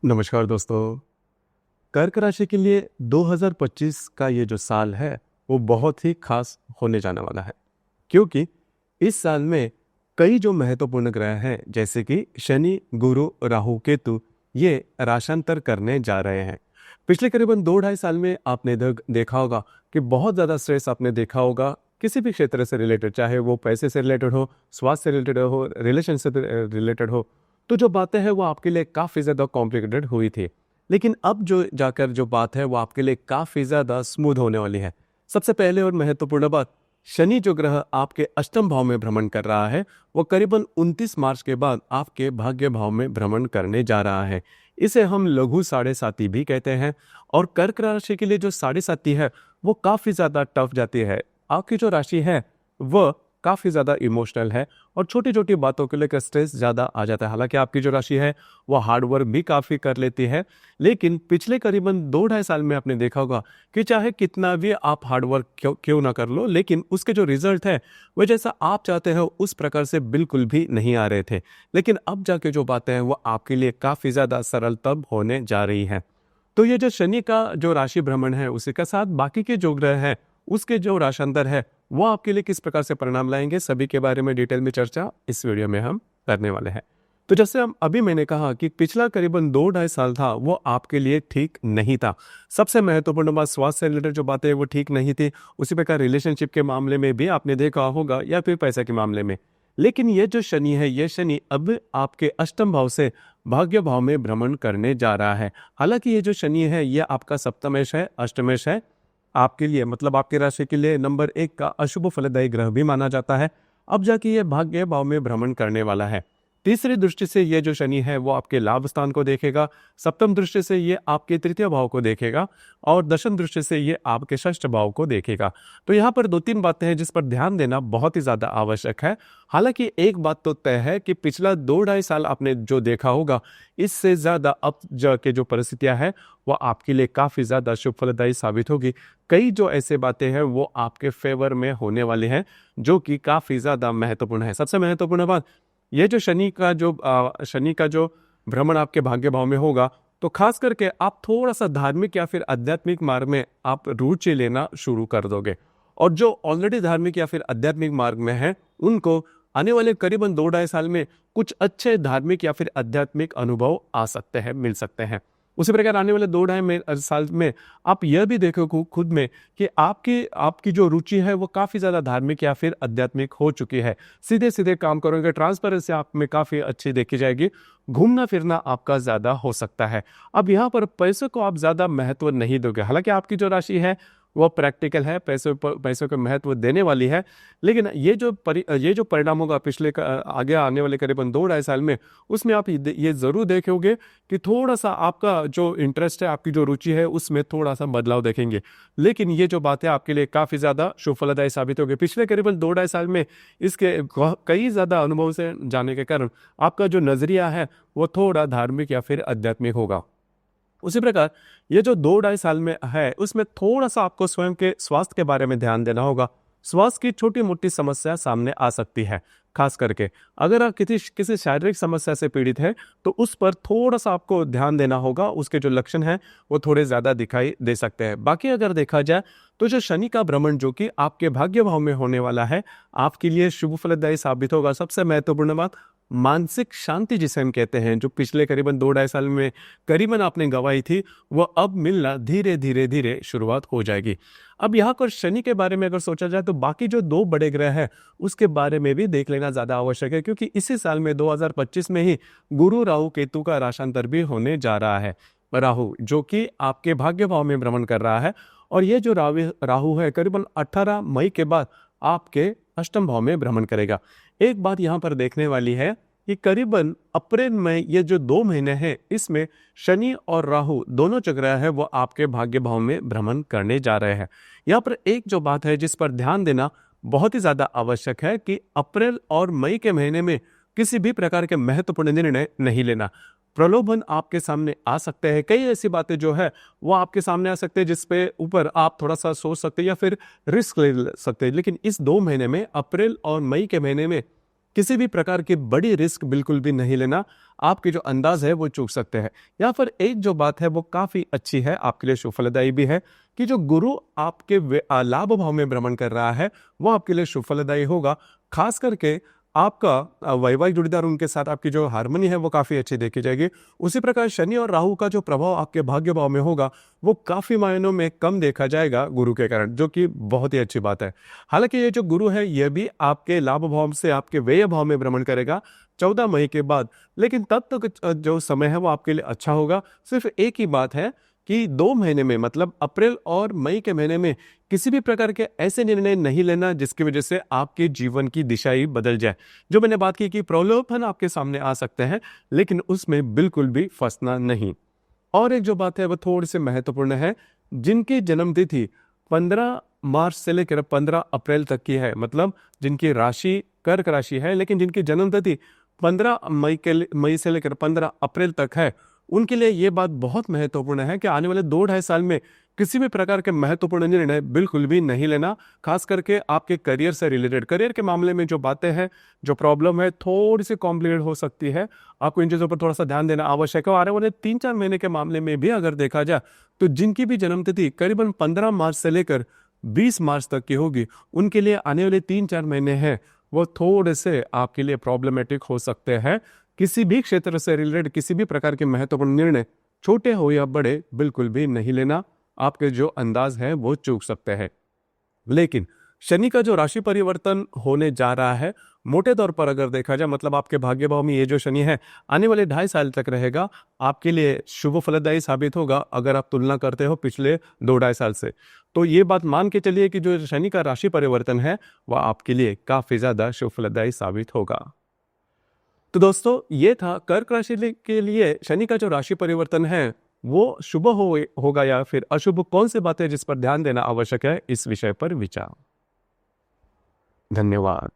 नमस्कार दोस्तों। कर्क राशि के लिए 2025 का ये जो साल है वो बहुत ही खास होने जाने वाला है, क्योंकि इस साल में कई जो महत्वपूर्ण ग्रह हैं जैसे कि शनि, गुरु, राहु, केतु ये राशांतर करने जा रहे हैं। पिछले करीबन 2-2.5 साल में आपने देखा होगा कि बहुत ज़्यादा स्ट्रेस आपने देखा होगा किसी भी क्षेत्र से रिलेटेड, चाहे वो पैसे से रिलेटेड हो, स्वास्थ्य से रिलेटेड हो, रिलेशन से रिलेटेड हो। तो जो बातें हैं वो आपके लिए काफ़ी ज़्यादा कॉम्प्लिकेटेड हुई थी, लेकिन अब जो जाकर जो बात है वो आपके लिए काफ़ी ज़्यादा स्मूथ होने वाली है। सबसे पहले और महत्वपूर्ण बात, शनि जो ग्रह आपके अष्टम भाव में भ्रमण कर रहा है वो करीबन 29 मार्च के बाद आपके भाग्य भाव में भ्रमण करने जा रहा है। इसे हम लघु साढ़े साती भी कहते हैं। और कर्क राशि के लिए जो साढ़े साती है वो काफ़ी ज़्यादा टफ जाती है। आपकी जो राशि है वह काफ़ी ज़्यादा इमोशनल है और छोटी छोटी बातों के लेकर स्ट्रेस ज़्यादा आ जाता है। हालांकि आपकी जो राशि है वो हार्ड वर्क भी काफ़ी कर लेती है, लेकिन पिछले करीबन 2-2.5 साल में आपने देखा होगा कि चाहे कितना भी आप हार्ड वर्क क्यों ना कर लो, लेकिन उसके जो रिजल्ट है वह जैसा आप चाहते हो उस प्रकार से बिल्कुल भी नहीं आ रहे थे। लेकिन अब जाके जो बातें हैं वो आपके लिए काफ़ी ज़्यादा सरल तब होने जा रही हैं। तो ये जो शनि का जो राशि भ्रमण है उसी के साथ बाकी के जो ग्रह हैं उसके जो राशांतर है वो आपके लिए किस प्रकार से परिणाम लाएंगे, सभी के बारे में डिटेल में चर्चा इस वीडियो में हम करने वाले हैं। तो जैसे हम अभी मैंने कहा कि पिछला करीबन 2-2.5 साल था वो आपके लिए ठीक नहीं था। सबसे महत्वपूर्ण बात, स्वास्थ्य से रिलेटेड जो बातें वो ठीक नहीं थी। उसी प्रकार रिलेशनशिप के मामले में भी आपने देखा होगा या फिर पैसे के मामले में। लेकिन ये जो शनि है ये शनि अब आपके अष्टम भाव से भाग्य भाव में भ्रमण करने जा रहा है। हालांकि ये जो शनि है ये आपका सप्तमेश है, अष्टमेश है, आपके लिए मतलब आपकी राशि के लिए नंबर 1 का अशुभ फलदायी ग्रह भी माना जाता है। अब जाके ये भाग्य भाव में भ्रमण करने वाला है। तीसरी दृष्टि से ये जो शनि है वो आपके लाभ स्थान को देखेगा, सप्तम दृष्टि से ये आपके तृतीय भाव को देखेगा और दशम दृष्टि से ये आपके षष्ठ भाव को देखेगा। तो यहाँ पर 2-3 बातें हैं जिस पर ध्यान देना बहुत ही ज्यादा आवश्यक है। हालांकि एक बात तो तय है कि पिछला 2-2.5 साल आपने जो देखा होगा इससे ज्यादा अब जाके जो परिस्थितियां हैं वो आपके लिए काफी ज्यादा शुभ फलदायी साबित होगी। कई जो ऐसे बातें हैं वो आपके फेवर में होने वाली हैं जो कि काफी ज्यादा महत्वपूर्ण है। सबसे महत्वपूर्ण बात, ये जो शनि का जो भ्रमण आपके भाग्य भाव में होगा तो खास करके आप थोड़ा सा धार्मिक या फिर आध्यात्मिक मार्ग में आप रुचि लेना शुरू कर दोगे। और जो ऑलरेडी धार्मिक या फिर आध्यात्मिक मार्ग में है उनको आने वाले करीबन 2-2.5 साल में कुछ अच्छे धार्मिक या फिर आध्यात्मिक अनुभव आ सकते हैं, मिल सकते हैं। उसी प्रकार आने वाले 2-2.5 साल में आप यह भी देखो खुद में कि आपकी जो रुचि है वो काफ़ी ज़्यादा धार्मिक या फिर आध्यात्मिक हो चुकी है। सीधे सीधे काम करोगे, ट्रांसपेरेंसी आप में काफ़ी अच्छी देखी जाएगी, घूमना फिरना आपका ज़्यादा हो सकता है। अब यहाँ पर पैसों को आप ज़्यादा महत्व नहीं दोगे। हालांकि आपकी जो राशि है वो प्रैक्टिकल है, पैसों को महत्व देने वाली है, लेकिन ये जो परिणाम होगा आगे आने वाले करीबन 2-2.5 साल में उसमें आप ये ज़रूर देखोगे कि थोड़ा सा आपका जो इंटरेस्ट है, आपकी जो रुचि है उसमें थोड़ा सा बदलाव देखेंगे। लेकिन ये जो बात है आपके लिए काफ़ी ज़्यादा शुभ फलदायी साबित होगी। पिछले करीबन 2-2.5 साल में इसके कई ज़्यादा अनुभव से जाने के कारण आपका जो नज़रिया है वो थोड़ा धार्मिक या फिर आध्यात्मिक होगा। उसी प्रकार ये जो 2-2.5 साल में है उसमें थोड़ा सा आपको स्वयं के स्वास्थ्य के बारे में ध्यान देना होगा। स्वास्थ्य की छोटी मोटी समस्या सामने आ सकती है। खास करके अगर आप किसी शारीरिक समस्या से पीड़ित है तो उस पर थोड़ा सा आपको ध्यान देना होगा। उसके जो लक्षण हैं वो थोड़े ज़्यादा दिखाई दे सकते हैं। बाकी अगर देखा जाए तो जो शनि का भ्रमण जो कि आपके भाग्य भाव में होने वाला है आपके लिए शुभ फलदायी साबित होगा। सबसे महत्वपूर्ण बात, मानसिक शांति जिसे हम कहते हैं, जो पिछले करीबन 2-2.5 साल में करीबन आपने गंवाई थी वो अब मिलना धीरे धीरे धीरे शुरुआत हो जाएगी। अब यहाँ पर शनि के बारे में अगर सोचा जाए तो बाकी जो 2 बड़े ग्रह हैं उसके बारे में भी देख लेना ज़्यादा आवश्यक है, क्योंकि इसी साल में 2025 में ही गुरु राहु केतु का राशांतर भी होने जा रहा है। राहु जो कि आपके भाग्य भाव में भ्रमण कर रहा है और ये जो राहु है करीबन 18 मई के बाद आपके अष्टम भाव में भ्रमण करेगा। एक बात यहाँ पर देखने वाली है कि करीबन अप्रैल में ये जो 2 महीने हैं इसमें शनि और राहु दोनों जो ग्रह है वो आपके भाग्य भाव में भ्रमण करने जा रहे हैं। यहाँ पर एक जो बात है जिस पर ध्यान देना बहुत ही ज्यादा आवश्यक है कि अप्रैल और मई के महीने में किसी भी प्रकार के महत्वपूर्ण निर्णय नहीं लेना। प्रलोभन आपके सामने आ सकते हैं, कई ऐसी बातें जो है वो आपके सामने आ सकते हैं जिसपे ऊपर आप थोड़ा सा सोच सकते हैं या फिर रिस्क ले सकते हैं। लेकिन इस 2 महीने में, अप्रैल और मई के महीने में, किसी भी प्रकार की बड़ी रिस्क बिल्कुल भी नहीं लेना, आपके जो अंदाज है वो चूक सकते हैं। यहाँ पर एक जो बात है वो काफ़ी अच्छी है, आपके लिए शुभ फलदायी भी है कि जो गुरु आपके लाभ भाव में भ्रमण कर रहा है वो आपके लिए शुभ फलदायी होगा। खास करके आपका वैवाहिक जोड़ीदार, उनके साथ आपकी जो हार्मनी है वो काफ़ी अच्छी देखी जाएगी। उसी प्रकार शनि और राहु का जो प्रभाव आपके भाग्य भाव में होगा वो काफ़ी मायनों में कम देखा जाएगा गुरु के कारण, जो कि बहुत ही अच्छी बात है। हालांकि ये जो गुरु है ये भी आपके लाभ भाव से आपके व्यय भाव में भ्रमण करेगा 14 मई के बाद, लेकिन तब तक जो समय है वो आपके लिए अच्छा होगा। सिर्फ एक ही बात है कि 2 महीने में, मतलब अप्रैल और मई के महीने में किसी भी प्रकार के ऐसे निर्णय नहीं लेना जिसकी वजह से आपके जीवन की दिशा ही बदल जाए। जो मैंने बात की कि प्रलोभन आपके सामने आ सकते हैं, लेकिन उसमें बिल्कुल भी फंसना नहीं। और एक जो बात है वो थोड़ी सी महत्वपूर्ण है, जिनकी जन्म तिथि 15 मार्च से लेकर 15 अप्रैल तक की है, मतलब जिनकी राशि कर्क राशि है लेकिन जिनकी जन्म तिथि 15 मई से लेकर 15 अप्रैल तक है, उनके लिए ये बात बहुत महत्वपूर्ण है कि आने वाले 2-2.5 साल में किसी भी प्रकार के महत्वपूर्ण निर्णय बिल्कुल भी नहीं लेना। खास करके आपके करियर से रिलेटेड, करियर के मामले में जो बातें हैं, जो प्रॉब्लम है थोड़ी सी कॉम्प्लिकेट हो सकती है, आपको इन चीज़ों पर थोड़ा सा ध्यान देना आवश्यक है। और आने वाले 3-4 महीने के मामले में भी अगर देखा जाए तो जिनकी भी जन्म तिथि करीबन 15 मार्च से लेकर 20 मार्च तक की होगी, उनके लिए आने वाले 3-4 महीने हैं वो थोड़े से आपके लिए प्रॉब्लमेटिक हो सकते हैं। किसी भी क्षेत्र से रिलेटेड किसी भी प्रकार के महत्वपूर्ण निर्णय, छोटे हो या बड़े, बिल्कुल भी नहीं लेना। आपके जो अंदाज है वो चूक सकते हैं। लेकिन शनि का जो राशि परिवर्तन होने जा रहा है, मोटे तौर पर अगर देखा जाए, मतलब आपके भाग्य भाव में ये जो शनि है आने वाले 2.5 साल तक रहेगा, आपके लिए शुभ फलदायी साबित होगा अगर आप तुलना करते हो पिछले 2-2.5 साल से। तो ये बात मान के चलिए कि जो शनि का राशि परिवर्तन है वह आपके लिए काफी ज्यादा शुभ फलदायी साबित होगा। तो दोस्तों, ये था कर्क राशि के लिए शनि का जो राशि परिवर्तन है वो शुभ होगा या फिर अशुभ, कौन सी बातें जिस पर ध्यान देना आवश्यक है, इस विषय पर विचार। धन्यवाद।